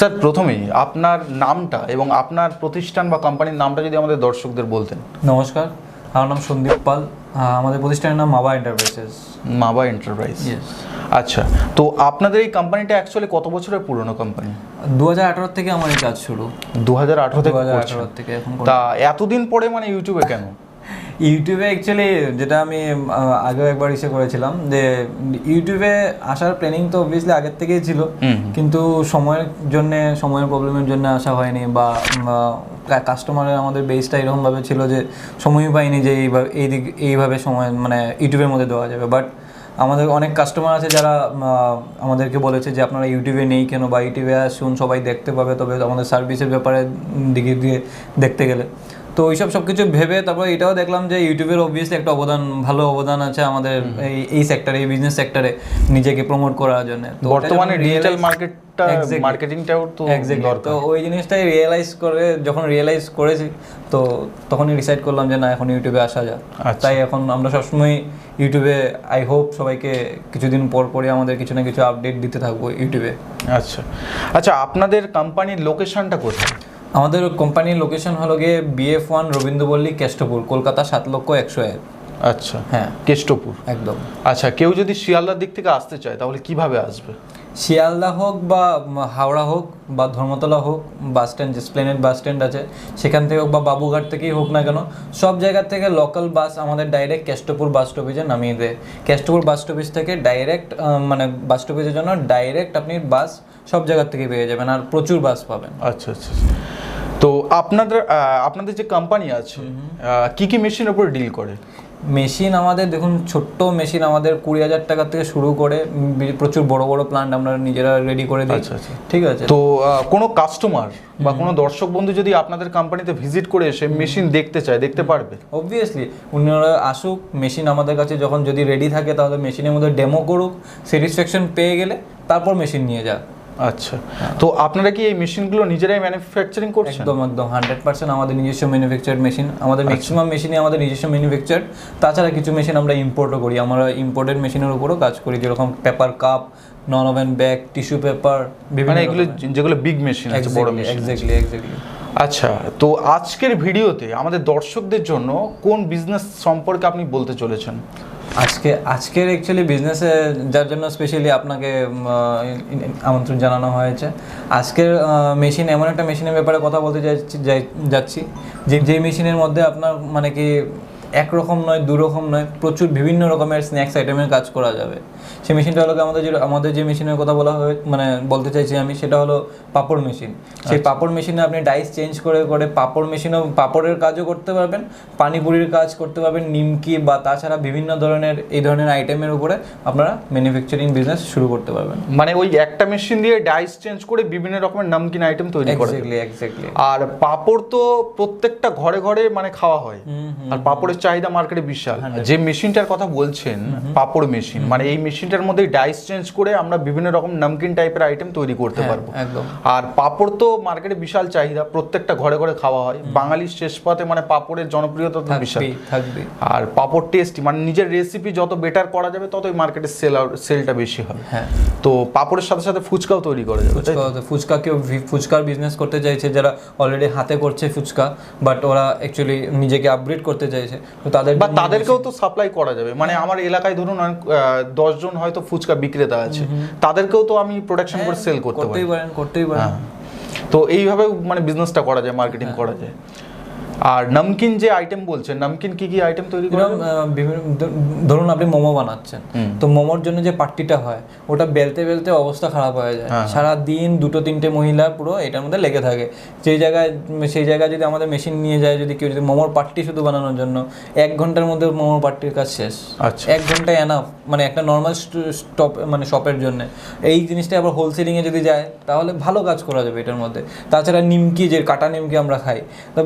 Sir প্রথমেই আপনার নামটা এবং আপনার প্রতিষ্ঠান বা কোম্পানির নামটা যদি আমাদের দর্শকদের বলতেন। নমস্কার, আমার নাম সন্দীপ পাল। আমাদের প্রতিষ্ঠানের নাম মাবা এন্টারপ্রাইজেস। মাবা এন্টারপ্রাইজ, আচ্ছা। তো আপনাদের এই কোম্পানিটা অ্যাকচুয়ালি কত বছরের পুরনো কোম্পানি? 2018 থেকে আমার এই কাজ শুরু। 2018 থেকে এখন। তা এতদিন পরে মানে ইউটিউবে কেন? ইউটিউবে অ্যাকচুয়ালি যেটা আমি আগেও একবার ইসে করেছিলাম যে ইউটিউবে আসার প্ল্যানিং তো অবভিয়াসলি আগের থেকেই ছিল, কিন্তু সময়ের প্রবলেমের জন্য আসা হয়নি, বা কাস্টমারের আমাদের বেসটা এরকমভাবে ছিল যে সময়ই পাইনি যে এইভাবে সময় মানে ইউটিউবের মধ্যে দেওয়া যাবে। বাট আমাদের অনেক কাস্টমার আছে যারা আমাদেরকে বলেছে যে আপনারা ইউটিউবে নেই কেন, বা ইউটিউবে আসুন, সবাই দেখতে পাবে, তবে আমাদের সার্ভিসের ব্যাপারে দিকে দিয়ে দেখতে গেলে। তো ওইসব সব কিছু ভেবে তারপর এটাও দেখলাম যে ইউটিউবের অবভিয়াসলি একটা ভালো অবদান আছে আমাদের এই সেক্টরে, এই বিজনেস সেক্টরে নিজেকে প্রমোট করার জন্য। তো বর্তমানে ডিজিটাল মার্কেটিংটাও তো দরকার। তো ওই জিনিসটাই যখন রিয়েলাইজ করেছি, তো তখনই ডিসাইড করলাম যে না, এখন ইউটিউবে আসা যায়। তাই এখন আমরা সবসময় ইউটিউবে, আই হোপ সবাইকে কিছুদিন পরই আমাদের কিছু না কিছু আপডেট দিতে থাকবো ইউটিউবে। আচ্ছা, আপনাদের কোম্পানির লোকেশনটা কোথায়? আমাদের কোম্পানির লোকেশন হলো গিয়ে BF1 রবীন্দ্রপল্লী, কেষ্টপুর, কলকাতা 7,01,001। আচ্ছা, হ্যাঁ, কেষ্টপুর একদম। আচ্ছা, কেউ যদি শিয়ালদার দিক থেকে আসতে চায় তাহলে কিভাবে আসবে? শিয়ালদা হোক বা হাওড়া হোক বা ধর্মতলা হোক, bus stand, Esplanade bus stand আছে, সেখান থেকে হোক বা বাবুঘাট থেকেই হোক না কেন, সব জায়গা থেকে লোকাল বাস আমাদের ডাইরেক্ট কেষ্টপুর বাস স্টপেজে নামিয়ে দেয়। কেষ্টপুর বাস স্টপেজ থেকে ডাইরেক্ট মানে বাস স্টপেজের জন্য ডাইরেক্ট আপনি বাস সব জায়গার থেকে পেয়ে যাবেন, আর প্রচুর বাস পাবেন। আচ্ছা। তো আপনাদের যে কোম্পানি আছে কি কি মেশিনের উপর ডিল করে? মেশিন আমাদের দেখুন, ছোট্ট মেশিন আমাদের 20,000 টাকা থেকে শুরু করে প্রচুর বড় বড় প্ল্যান্ট আমরা নিজেরা রেডি করে দিই। আচ্ছা, ঠিক আছে। তো কোনো কাস্টমার বা কোনো দর্শক বন্ধু যদি আপনাদের কোম্পানিতে ভিজিট করে এসে মেশিন দেখতে চায়, দেখতে পারবে? অবভিয়াসলি উনারা আসুক, মেশিন আমাদের কাছে যখন যদি রেডি থাকে তাহলে মেশিনের মধ্যে ডেমো করুক, স্যাটিসফ্যাকশন পেয়ে গেলে তারপর মেশিন নিয়ে যাক। আচ্ছা, তো আপনারা কি এই মেশিনগুলো নিজেরাই ম্যানুফ্যাকচারিং করছেন? একদম 100% আমাদের নিজস্ব ম্যানুফ্যাকচার্ড মেশিন। আমাদের ম্যাক্সিমাম মেশিনই আমাদের নিজস্ব ম্যানুফ্যাকচার্ড। তাছাড়া কিছু মেশিন আমরা ইম্পোর্টও করি। আমরা ইম্পোর্টেড মেশিনের উপরও কাজ করি, যেরকম paper cup, non woven bag, tissue paper, বিভিন্ন এগুলো যেগুলো বিগ মেশিন আছে, বড় মেশিন। এক্স্যাক্টলি। আচ্ছা, তো আজকের ভিডিওতে আমাদের দর্শকদের জন্য কোন বিজনেস সম্পর্কে আপনি বলতে চলেছেন? আজকের অ্যাকচুয়ালি বিজনেসে যার জন্য স্পেশালি আপনাকে আমন্ত্রণ জানানো হয়েছে, আজকের মেশিন এমন একটা মেশিনের ব্যাপারে কথা বলতে যাচ্ছি যে মেশিনের মধ্যে আপনার মানে কি একরকম নয়, দুরকম নয়, প্রচুর বিভিন্ন রকমের স্ন্যাক্স আইটেমের কাজ করা যাবে। সেই মেশিনটা হলো আমাদের যে মেশিনের কথা বলতে চাইছি আমি, সেটা হলো পাপড় মেশিন। সেই পাপড় মেশিনে আপনি ডাইস চেঞ্জ করে পাপড়ের কাজও করতে পারবেন, পানিপুরির কাজ করতে পারবেন, নিমকি বা তাছাড়া বিভিন্ন ধরনের এই ধরনের আইটেমের উপরে আপনারা ম্যানুফ্যাকচারিং বিজনেস শুরু করতে পারবেন। মানে ওই একটা মেশিন দিয়ে ডাইস চেঞ্জ করে বিভিন্ন রকমের নামকিন আইটেম তৈরি করা যায়। এক্স্যাক্টলি। আর পাপড় তো প্রত্যেকটা ঘরে ঘরে মানে খাওয়া হয়, আর পাপড়ের চাহিদা মার্কেটে বিশাল। যে মেশিনটার কথা বলছেন পাপড় মেশিন, মানে এই মেশিনটার মধ্যে ডাইস চেঞ্জ করে আমরা বিভিন্ন রকম নামকিন টাইপের আইটেম তৈরি করতে পারবো। আর পাপড় তো মার্কেটে বিশাল চাহিদা, প্রত্যেকটা ঘরে ঘরে খাওয়া হয়। বাঙালির শেষ পাতে মানে পাপড়ের জনপ্রিয়তা তো বিশাল থাকবে। আর পাপড় টেস্টি, মানে নিজের রেসিপি যত বেটার করা যাবে ততই মার্কেটে সেলটা বেশি হবে। তো পাপড়ের সাথে সাথে ফুচকাও তৈরি করা যাবে। ফুচকার বিজনেস করতে চাইছে যারা অলরেডি হাতে করছে ফুচকা, বাট ওরা অ্যাকচুয়ালি নিজেকে আপগ্রেড করতে চাইছে, তো তাদেরকেও তো সাপ্লাই করা যাবে। মানে আমার এলাকায় ধরুন 10 জন হয়তো ফুচকা বিক্রেতা আছে, তাদেরকেও তো আমি প্রোডাকশন করে সেল করতেই পারেন। তো এইভাবে মানে বিজনেসটা করা যায়, মার্কেটিং করা যায়। আর নামকিন যে আইটেম বলছেন, নামকিন কি কি আইটেম তৈরি করেন? ধরুন আপনি মোমো বানাচ্ছেন, তো মোমোর জন্য যে পাট্টিটা হয় ওটা বেলতে বেলতে অবস্থা খারাপ হয়ে যায়। সারা দিন 2-3টে মহিলা পুরো এটার মধ্যে লেগে থাকে। সেই জায়গায় যদি আমাদের মেশিন নিয়ে যায়, যদি কেউ যদি মোমোর পাট্টি শুধু বানানোর জন্য 1 ঘন্টার মধ্যে মোমোর পাট্টির কাজ শেষ। 1 ঘন্টায় এনাফ, মানে একটা নর্মাল শপের জন্য। এই জিনিসটা আবার হোলসেলিংয়ে যদি যায় তাহলে ভালো কাজ করা যাবে এটার মধ্যে। তাছাড়া নিমকি, যে কাটা নিমকি আমরা খাই,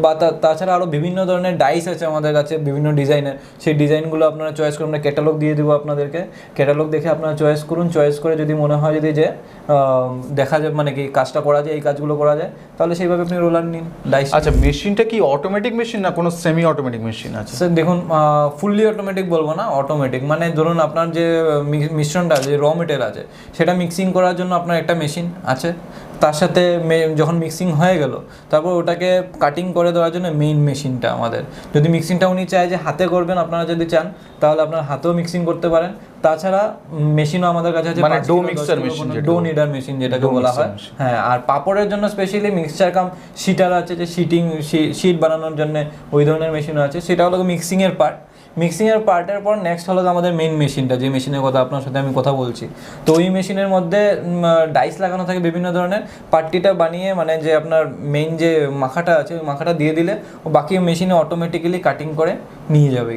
বা তাছাড়া আরও বিভিন্ন ধরনের ডাইস আছে আমাদের কাছে, বিভিন্ন ডিজাইনের। সেই ডিজাইনগুলো আপনারা চয়েস করুন, আমরা ক্যাটালগ দিয়ে দেবো আপনাদেরকে। ক্যাটালগ দেখে আপনারা চয়েস করুন, চয়েস করে যদি মনে হয় যে দেখা যায় মানে কি কাজটা করা যায়, এই কাজগুলো করা যায়, তাহলে সেইভাবে আপনি রোলার নিন ডাইস। আচ্ছা, মেশিনটা কি অটোমেটিক মেশিন না কোনো সেমি অটোমেটিক মেশিন আছে? স্যার দেখুন, ফুললি অটোমেটিক বলবো না, অটোমেটিক। মানে ধরুন আপনার যে মিশ্রণটা, যে র মেটেরিয়াল আছে, সেটা মিক্সিং করার জন্য আপনার একটা মেশিন আছে। তার সাথে যখন মিক্সিং হয়ে গেল তারপর ওটাকে কাটিং করে দেওয়ার জন্য মেইন মেশিনটা আমাদের। যদি মিক্সিংটা উনি চায় যে হাতে করবেন, আপনারা যদি চান তাহলে আপনার হাতেও মিক্সিং করতে পারেন। তাছাড়া মেশিনও আমাদের কাছে আছে, মানে dough mixer machine, dough kneader machine যেটাকে বলা হয়। হ্যাঁ, আর পাপড়ের জন্য স্পেশালি মিক্সচার কাম শিটার আছে, যে শিট বানানোর জন্য ওই ধরনের মেশিনও আছে। সেটা হলো মিক্সিংয়ের পার্ট। মিক্সিংয়ের পার্টের পর নেক্সট হলো আমাদের মেইন মেশিনটা, যে মেশিনের কথা আপনার সাথে আমি কথা বলছি। তো ওই মেশিনের মধ্যে ডাইস লাগানো থাকে বিভিন্ন ধরনের। পাট্টিটা বানিয়ে মানে যে আপনার মেইন যে মাখাটা আছে ওই মাখাটা দিয়ে দিলে ও বাকি মেশিনে অটোমেটিক্যালি কাটিং করে নিয়ে যাবে,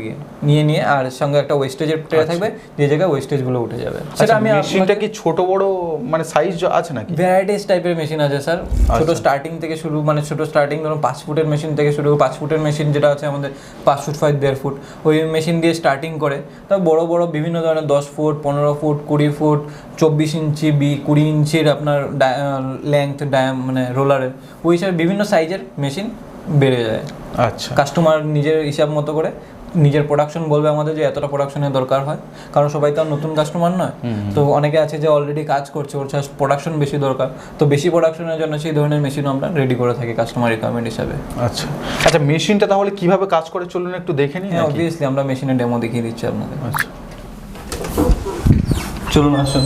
নিয়ে আর সঙ্গে একটা ওয়েস্টেজের ট্রে থাকবে, যে জায়গায় ওয়েস্টেজগুলো উঠে যাবে। সেটা আমি মেশিনটা কি ছোট বড় মানে সাইজ আছে নাকি? ভ্যারাইটিস টাইপের মেশিন আছে স্যার। ছোট স্টার্টিং থেকে শুরু, মানে ছোট স্টার্টিং ধরুন 5 ফুটের মেশিন থেকে শুরু। 5 ফুটের মেশিন যেটা আছে আমাদের 5 ফুট 1.5 ফুট, ওই মেশিন দিয়ে স্টার্টিং করে। তারপর বড় বড় বিভিন্ন ধরনের 10 ফুট 15 ফুট 20 ফুট 24 ইঞ্চি 20 ইঞ্চির আপনার লেংথ মানে রোলারের, ওই হিসাবে বিভিন্ন সাইজের মেশিন বেড়ে যায়। আচ্ছা, কাস্টমার নিজের হিসাব মতো করে নিজের প্রোডাকশন বলবে আমাদের যে এতটা প্রোডাকশনের দরকার হয়, কারণ সবাই তো আর নতুন কাস্টমার নয়। তো অনেকে আছে যে অলরেডি কাজ করছে, ওর প্রোডাকশন বেশি দরকার, তো বেশি প্রোডাকশনের জন্য সেই ধরনের মেশিনও আমরা রেডি করে থাকি কাস্টমার রিকোয়ারমেন্ট হিসাবে। আচ্ছা আচ্ছা, মেশিনটা তাহলে কিভাবে কাজ করে চলুন একটু দেখে নিই। হ্যাঁ, অবভিয়াসলি আমরা মেশিনের ডেমো দেখিয়ে দিচ্ছি আপনাদের। আচ্ছা, চলুন আসুন।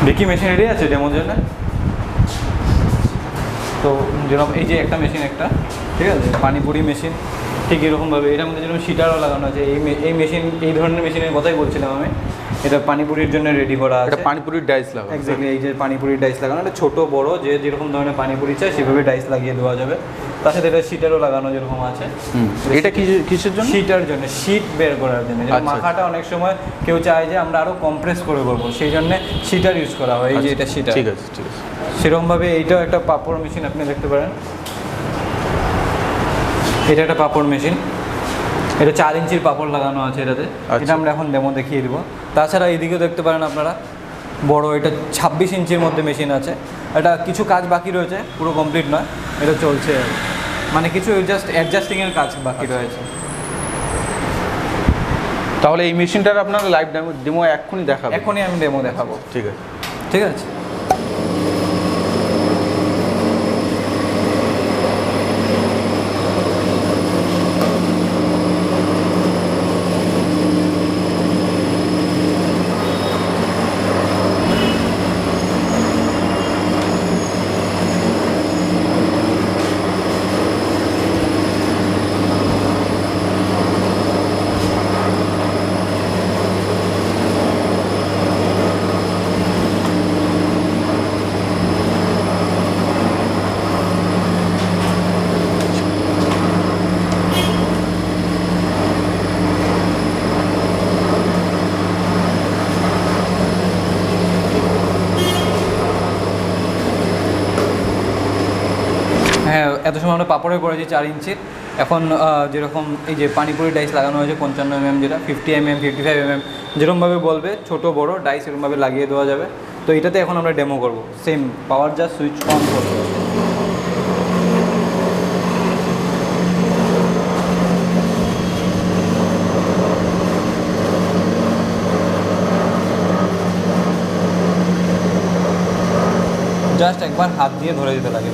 দেখি মেশিন রেডি আছে ডেমোর জন্য। তো যেরকম এই যে একটা মেশিন, একটা ঠিক আছে পানিপুরি মেশিন, ঠিক এরকমভাবে এটার মধ্যে যেরকম শিটারও লাগানো আছে। এই মেশিন, এই ধরনের মেশিনের কথাই বলছিলাম আমি। এটা পানিপুরির জন্য রেডি করা আছে। এটা পানিপুরির ডাইস লাগানো। এক্স্যাক্টলি, এই যে পানিপুরির ডাইস লাগানো, এটা ছোটো বড়ো যে যেরকম ধরনের পানিপুরি চাই সেভাবে ডাইস লাগিয়ে দেওয়া যাবে। তার সাথে এটা শিটারও লাগানো যেরকম আছে। এটা কিসের জন্য? শিটার জন্য, শীট বের করার জন্য। মাখাটা অনেক সময় কেউ চায় যে আমরা আরও কম্প্রেস করে করবো, সেই জন্য শিটার ইউজ করা হয়। এই যে এটা শিটার। ঠিক আছে ঠিক আছে। সেরকমভাবে এইটাও একটা পাপড় মেশিন, আপনি দেখতে পারেন। এটা একটা পাপড় মেশিন, এটা 4 ইঞ্চির পাপড় লাগানো আছে এটাতে। এটা আমরা এখন ডেমো দেখিয়ে দিব। তাছাড়া এইদিকেও দেখতে পারেন আপনারা বড়, এটা 26 ইঞ্চির মধ্যে মেশিন আছে। এটা কিছু কাজ বাকি রয়েছে, পুরো কমপ্লিট নয়, এটা চলছে, মানে কিছু জাস্ট অ্যাডজাস্টিংয়ের কাজ বাকি রয়েছে। তাহলে এই মেশিনটার আপনারা লাইভ ডেমো এক্ষুনি দেখাবেন? এখনই আমি ডেমো দেখাবো। ঠিক আছে ঠিক আছে। হ্যাঁ, এত সময় আমরা পাপড়ে করেছি 4 ইঞ্চির। এখন যেরকম এই যে পানিপুরি ডাইস লাগানো হয়েছে 55 mm, যেটা 50 mm 55 mm যেরকমভাবে বলবে, ছোট বড় ডাইস এরকমভাবে লাগিয়ে দেওয়া যাবে। তো এটাতে এখন আমরা ডেমো করব। Same power just switch on করবো। জাস্ট একবার হাত দিয়ে ধরে দিতে লাগে।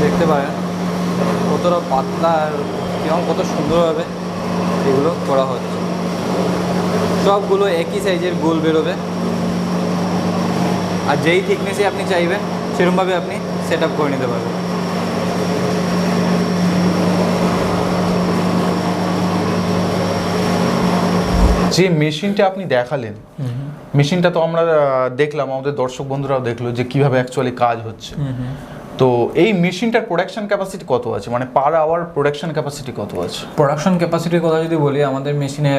দেখতে পারেন কতটা পাতলা আর এবং কত সুন্দরভাবে এগুলো করা হচ্ছে। সবগুলো একই সাইজের গোল বেরোবে, আর যেই থিকনেসে আপনি চাইবেন সেরকমভাবে আপনি সেট আপ করে নিতে পারবেন। যে মেশিনটা আপনি দেখালেন, মেশিনটা তো আমরা দেখলাম, আমাদের দর্শক বন্ধুরাও দেখলো যে কিভাবে অ্যাকচুয়ালি কাজ হচ্ছে। তো এই মেশিনটার প্রোডাকশন ক্যাপাসিটি কত আছে, মানে পার আওয়ার প্রোডাকশন ক্যাপাসিটি কত আছে? প্রোডাকশন ক্যাপাসিটির কথা যদি বলি, আমাদের মেশিনে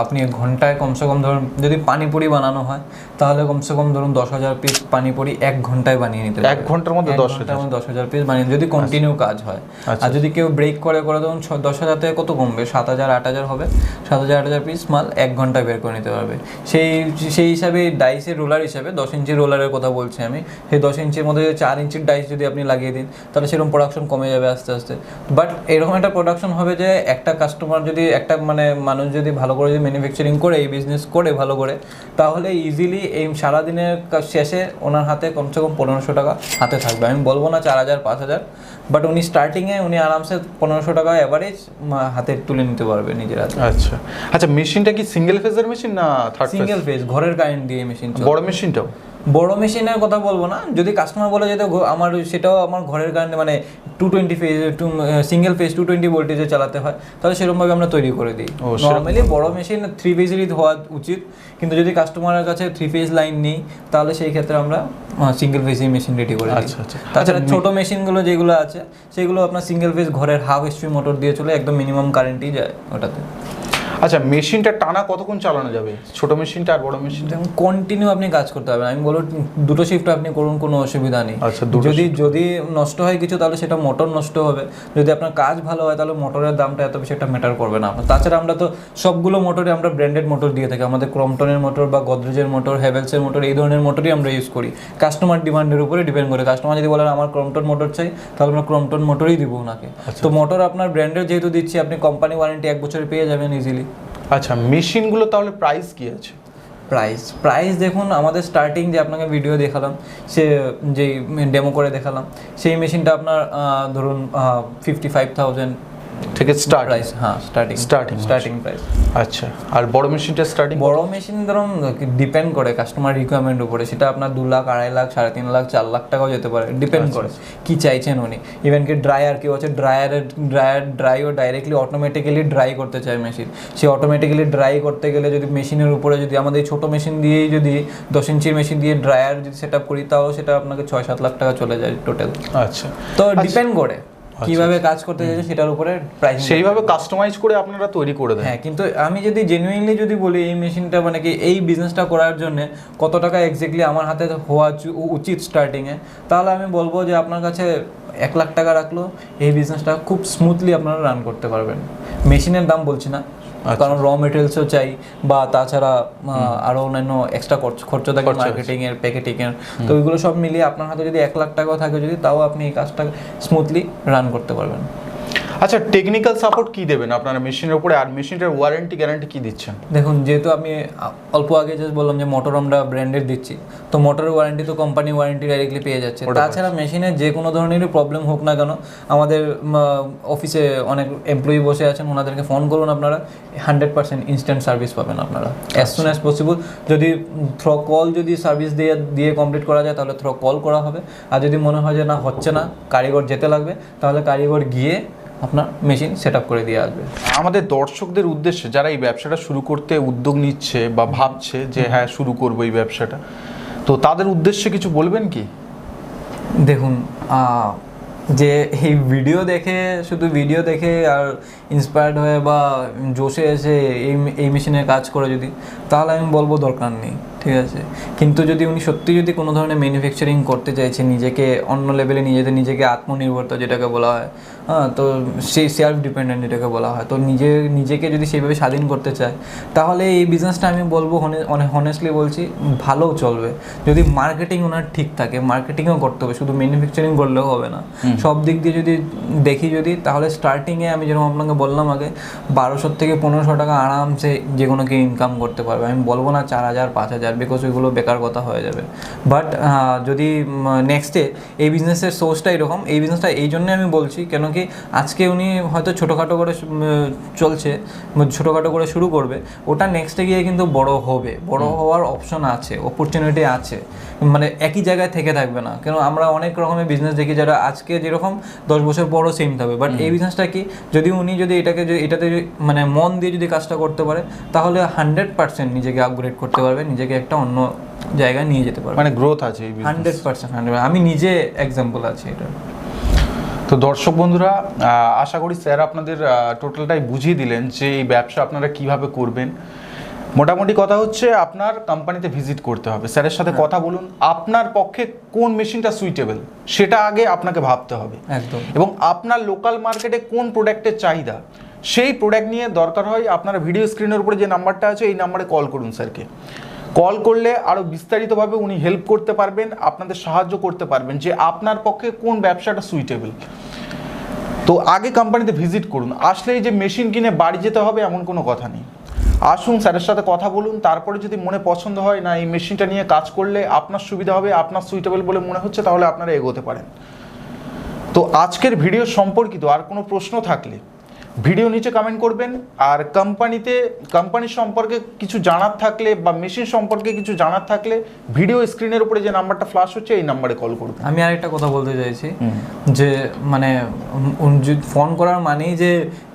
আপনি ঘন্টায় কমসে কম ধরুন যদি পানিপুরি বানানো হয় তাহলে কমসে কম ধরুন 10,000 পিস পানিপুরি 1 ঘন্টায় বানিয়ে নিতে পারবে। 1 ঘন্টার মধ্যে 10,000 পিস বানিয়ে, যদি কন্টিনিউ কাজ হয়। আর যদি কেউ ব্রেক করে ধরুন 10,000 থেকে কত কমবে, 7,000 8,000 হবে, 7,000 8,000 পিস মাল 1 ঘন্টায় বের করে নিতে পারবে। সেই হিসাবে ডাইসের রোলার হিসাবে 10 ইঞ্চি রোলারের কথা বলছি আমি, সেই 10 ইঞ্চির মধ্যে 4 ইঞ্চির ডাইস যদি আপনি লাগিয়ে দিন তাহলে সেরকম প্রোডাকশন কমে যাবে আস্তে আস্তে। বাট এরকম একটা প্রোডাকশন হবে যে একটা কাস্টমার যদি একটা মানে মানুষ যদি ভালো করে যদি ম্যানুফ্যাকচারিং করে, এই বিজনেস করে ভালো করে, তাহলে ইজিলি এই সারাদিনের শেষে ওনার হাতে কমসে কম 1,500 টাকা হাতে থাকবে। আমি বলবো না 4,000 5,000, বাট উনি স্টার্টিংয়ে উনি আরামসে 1,500 টাকা অ্যাভারেজ হাতে তুলে নিতে পারবে নিজের হাতে। আচ্ছা আচ্ছা, মেশিনটা কি সিঙ্গেল ফেজের মেশিন না থার্ড ফেজ? সিঙ্গেল ফেজ, ঘরের কারেন্ট দিয়ে মেশিন। বড় মেশিনটাও? বড় মেশিনের কথা বলবো না, যদি কাস্টমার বলে যেতে আমার সেটাও আমার ঘরের কারণে মানে 220 ফেজ সিঙ্গেল ফেজ 220 ভোল্টেজে চালাতে হয়, তাহলে সেরকমভাবে আমরা তৈরি করে দিই। নর্মালি বড় মেশিন 3 ফেজেরই হওয়া উচিত, কিন্তু যদি কাস্টমারের কাছে 3 ফেজ লাইন নেই তাহলে সেই ক্ষেত্রে আমরা সিঙ্গেল ফেজই মেশিন রেডি করে দিই। আচ্ছা আচ্ছা। তাছাড়া ছোটো মেশিনগুলো যেগুলো আছে সেগুলো আপনার সিঙ্গেল ফেজ ঘরের হাফ এইচপি মোটর দিয়ে চলে, একদম মিনিমাম কারেন্টই যায় ওটাতে। আচ্ছা, মেশিনটা টানা কতক্ষণ চালানো যাবে, ছোট মেশিনটা আর বড় মেশিনটা? কন্টিনিউ আপনি কাজ করতে হবে, আমি বলবো দুটো শিফট আপনি করুন, কোনো অসুবিধা নেই। আচ্ছা, যদি নষ্ট হয় কিছু তাহলে সেটা মোটর নষ্ট হবে, যদি আপনার কাজ ভালো হয় তাহলে মোটরের দামটা এত বেশি একটা ম্যাটার করবে না আপনার। তাছাড়া আমরা তো সবগুলো মোটরে আমরা ব্র্যান্ডেড মোটর দিয়ে থাকি, আমাদের ক্রম্পটনের মোটর বা গোদরেজের মোটর, হ্যাভেলসের মোটর, এই ধরনের মোটরই আমরা ইউজ করি। কাস্টমার ডিমান্ডের উপরে ডিপেন্ড করে, কাস্টমার যদি বলেন আমার ক্রম্পটন মোটর চাই তাহলে আমরা ক্রম্পটন মোটরই দিব ওনাকে। তো মোটর আপনার ব্র্যান্ডের যেহেতু দিচ্ছি, আপনি কোম্পানি ওয়ারেন্টি 1 বছরে পেয়ে যাবেন ইজিলি। আচ্ছা, মেশিনগুলো তাহলে প্রাইস কি আছে? প্রাইস দেখুন, আমাদের স্টার্টিং যে আপনাকে ভিডিও দেখালাম, সে যেই ডেমো করে দেখালাম, সেই মেশিনটা আপনার ধরুন 55,000 থেকে স্টার্ট প্রাইস। হ্যাঁ, স্টার্টিং প্রাইস। আচ্ছা, আর বড় মেশিনটা স্টার্টিং? বড় মেশিন ধরুন ডিপেন্ড করে কাস্টমার রিকোয়ারমেন্টের উপরে, সেটা আপনার 2 লাখ 2.5 লাখ 3.5 লাখ 4 লাখ টাকাও যেতে পারে, ডিপেন্ড করে কি চাইছেন উনি। ইভেন কি ড্রায়ার কেউ আছে, ড্রাইও ডাইরেক্টলি অটোমেটিক্যালি ড্রাই করতে চায় মেশিন, সে অটোমেটিক্যালি ড্রাই করতে গেলে যদি মেশিনের উপরে যদি আমাদের এই ছোটো মেশিন দিয়েই যদি 10 ইঞ্চির মেশিন দিয়ে ড্রায়ার যদি সেট আপ করি, তাও সেটা আপনাকে 6-7 লাখ টাকা চলে যায় টোটাল। আচ্ছা, তো ডিপেন্ড করে কিভাবে কাজ করতে চাইছে সেটার উপরে প্রাইস, সেইভাবে কাস্টমাইজ করে আপনারা তৈরি করে দেন। হ্যাঁ, কিন্তু আমি যদি জেনুইনলি যদি বলি এই মেশিনটা মানে কি এই বিজনেসটা করার জন্য কত টাকা এক্স্যাক্টলি আমার হাতে হওয়া উচিত স্টার্টিংয়ে, তাহলে আমি বলবো যে আপনার কাছে 1 লাখ টাকা রাখলো এই বিজনেসটা খুব স্মুথলি আপনারা রান করতে পারবেন। মেশিনের দাম বলছি না, কারণ র মেটেরিয়ালসও চাই, বা তাছাড়া আরও অন্যান্য এক্সট্রা খরচা থাকে মার্কেটিংয়ের, প্যাকেটিংয়ের, তো ওইগুলো সব মিলিয়ে আপনার হাতে যদি 1 লাখ টাকাও থাকে যদি, তাও আপনি এই কাজটা স্মুথলি রান করতে পারবেন। আচ্ছা, টেকনিক্যাল সাপোর্ট কি দেবেন আপনারা মেশিনের উপরে, আর মেশিনটার ওয়ারেন্টি গ্যারান্টি কি দিচ্ছেন? দেখুন, যেহেতু আমি অল্প আগে জাস্ট বললাম যে মোটর আমরা ব্র্যান্ডেড দিচ্ছি, তো মোটরের ওয়ারেন্টি তো কোম্পানি ওয়ারেন্টি ডাইরেক্টলি পেয়ে যাচ্ছে। তাছাড়া মেশিনের যে কোনো ধরনেরই প্রবলেম হোক না কেন, আমাদের অফিসে অনেক এমপ্লয়ি বসে আছেন, ওনাদেরকে ফোন করুন, আপনারা 100% ইনস্ট্যান্ট সার্ভিস পাবেন আপনারা, অ্যাজ সুন অ্যাজ পসিবল। যদি থ্রো কল যদি সার্ভিস দিয়ে কমপ্লিট করা যায় তাহলে থ্রো কল করা হবে, আর যদি মনে হয় যে না হচ্ছে না, কারিগর যেতে লাগবে, তাহলে কারিগর গিয়ে আপনার মেশিন সেট আপ করে দিয়ে আসবে। আমাদের দর্শকদের উদ্দেশ্যে যারা এই ব্যবসাটা শুরু করতে উদ্যোগ নিচ্ছে বা ভাবছে যে হ্যাঁ শুরু করবো এই ব্যবসাটা, তো তাদের উদ্দেশ্যে কিছু বলবেন কি? দেখুন, যে এই শুধু ভিডিও দেখে আর ইন্সপায়ার্ড হয়ে বা জোশে এসে এই মেশিনে কাজ করে যদি, তাহলে আমি বলবো দরকার নেই, ঠিক আছে। কিন্তু যদি উনি সত্যি যদি কোনো ধরনের ম্যানুফ্যাকচারিং করতে চাইছে, নিজেকে অন্য লেভেলে নিজেকে আত্মনির্ভরতা যেটাকে বলা হয়, হ্যাঁ, তো সেই সেলফ ডিপেন্ডেন্ট যেটাকে বলা হয়, তো নিজেকে যদি সেইভাবে স্বাধীন করতে চায়, তাহলে এই বিজনেসটা আমি বলবো হনেস্টলি বলছি ভালোও চলবে, যদি মার্কেটিং ওনার ঠিক থাকে। মার্কেটিংও করতে হবে, শুধু ম্যানুফ্যাকচারিং করলেও হবে না, সব দিক দিয়ে যদি দেখি তাহলে স্টার্টিংয়ে আমি যেরকম আপনাকে বললাম আগে 1200 থেকে 1500 টাকা আরামসে যে কোনো কেউ ইনকাম করতে পারবে। আমি বলবো না 4,000 5,000, বিকজ ওইগুলো বেকার কথা হয়ে যাবে। বাট যদি নেক্সটে এই বিজনেসের সোর্সটা এরকম, এই বিজনেসটা এই জন্যে আমি বলছি কেন কি আজকে উনি হয়তো ছোটোখাটো করে ছোটোখাটো করে শুরু করবে, ওটা নেক্সটে গিয়ে কিন্তু বড় হবে, বড় হওয়ার অপশন আছে, অপরচুনিটি আছে, মানে একই জায়গায় থেকে থাকবে না। কেন আমরা অনেক রকমের বিজনেস দেখি যারা আজকে যেরকম 10 বছর পরও সেম থাকবে, বাট এই বিজনেসটা কি উনি যদি এটাতে মানে মন দিয়ে যদি কাজটা করতে পারে, তাহলে 100% নিজেকে আপগ্রেড করতে পারবে, নিজেকে একটা অন্য জায়গায় নিয়ে যেতে পারবে, মানে গ্রোথ আছে এই 100%। আমি নিজে এক্সাম্পল আছে এটা। তো দর্শক বন্ধুরা, আশা করি স্যার আপনাদের টোটালটাই বুঝিয়ে দিলেন যে এই ব্যবসা আপনারা কিভাবে করবেন। মোটামুটি কথা হচ্ছে আপনার কোম্পানিতে ভিজিট করতে হবে, স্যারের সাথে কথা বলুন, আপনার পক্ষে কোন মেশিনটা সুইটেবল সেটা আগে আপনাকে ভাবতে হবে একদম। এবং আপনার লোকাল মার্কেটে কোন প্রোডাক্টের চাহিদা সেই প্রোডাক্ট নিয়ে দরকার হয় আপনারা ভিডিও স্ক্রিনের উপরে যে নাম্বারটা আছে এই নাম্বারে কল করুন স্যারকে। কল করলে আরও বিস্তারিতভাবে উনি হেল্প করতে পারবেন, আপনাদের সাহায্য করতে পারবেন যে আপনার পক্ষে কোন ব্যবসাটা সুইটেবল। তো আগে কোম্পানিতে ভিজিট করুন, আসলেই যে মেশিন কিনে বাড়ি যেতে হবে এমন কোনো কথা নেই। আসুন, স্যারের সাথে কথা বলুন, তারপরে যদি মনে পছন্দ হয় না এই মেশিনটা নিয়ে কাজ করলে আপনার সুবিধা হবে, আপনার সুইটেবল বলে মনে হচ্ছে, তাহলে আপনারা এগোতে পারেন। তো আজকের ভিডিও সম্পর্কিত আর কোনো প্রশ্ন থাকলে ভিডিও নিচে কমেন্ট করবেন। আর কোম্পানি সম্পর্কে কিছু জানার থাকলে বা মেশিন সম্পর্কে কিছু জানার থাকলে ভিডিও স্ক্রিনের উপরে যে নাম্বারটা ফ্ল্যাশ হচ্ছে এই নাম্বারে কল করুন। আমি আরেকটা কথা বলতে চাইছি যে মানে ফোন করার মানেই যে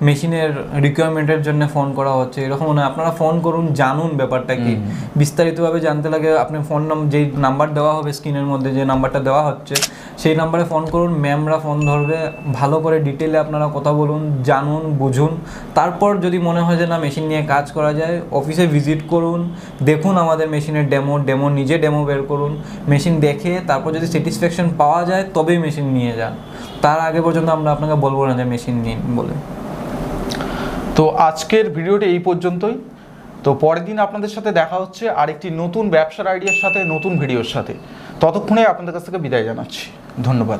মেশিনের রিকোয়ারমেন্টের জন্য ফোন করা হচ্ছে এরকম নয়। আপনারা ফোন করুন, জানুন ব্যাপারটা কি, বিস্তারিতভাবে জানতে লাগে আপনি ফোন যেই নাম্বার দেওয়া হবে স্ক্রিনের মধ্যে যে নাম্বারটা দেওয়া হচ্ছে সেই নাম্বারে ফোন করুন, ম্যামরা ফোন ধরবে, ভালো করে ডিটেলে আপনারা কথা বলুন, জানুন, বুঝুন। তারপর যদি মনে হয় যে না মেশিন নিয়ে কাজ করা যায়, অফিসে ভিজিট করুন, দেখুন আমাদের মেশিনের ডেমো নিজে ডেমো বের করুন, মেশিন দেখে তারপর যদি স্যাটিসফ্যাকশন পাওয়া যায় তবেই মেশিন নিয়ে যান। তার আগে পর্যন্ত আমরা আপনাকে বলবো না যে মেশিন নিন বলে। তো আজকের ভিডিওটি এই পর্যন্তই। তো পরের দিন আপনাদের সাথে দেখা হচ্ছে আরেকটি নতুন ব্যবসার আইডিয়ার সাথে, নতুন ভিডিওর সাথে। ততক্ষণে আপনাদের কাছ থেকে বিদায় জানাচ্ছি। ধন্যবাদ।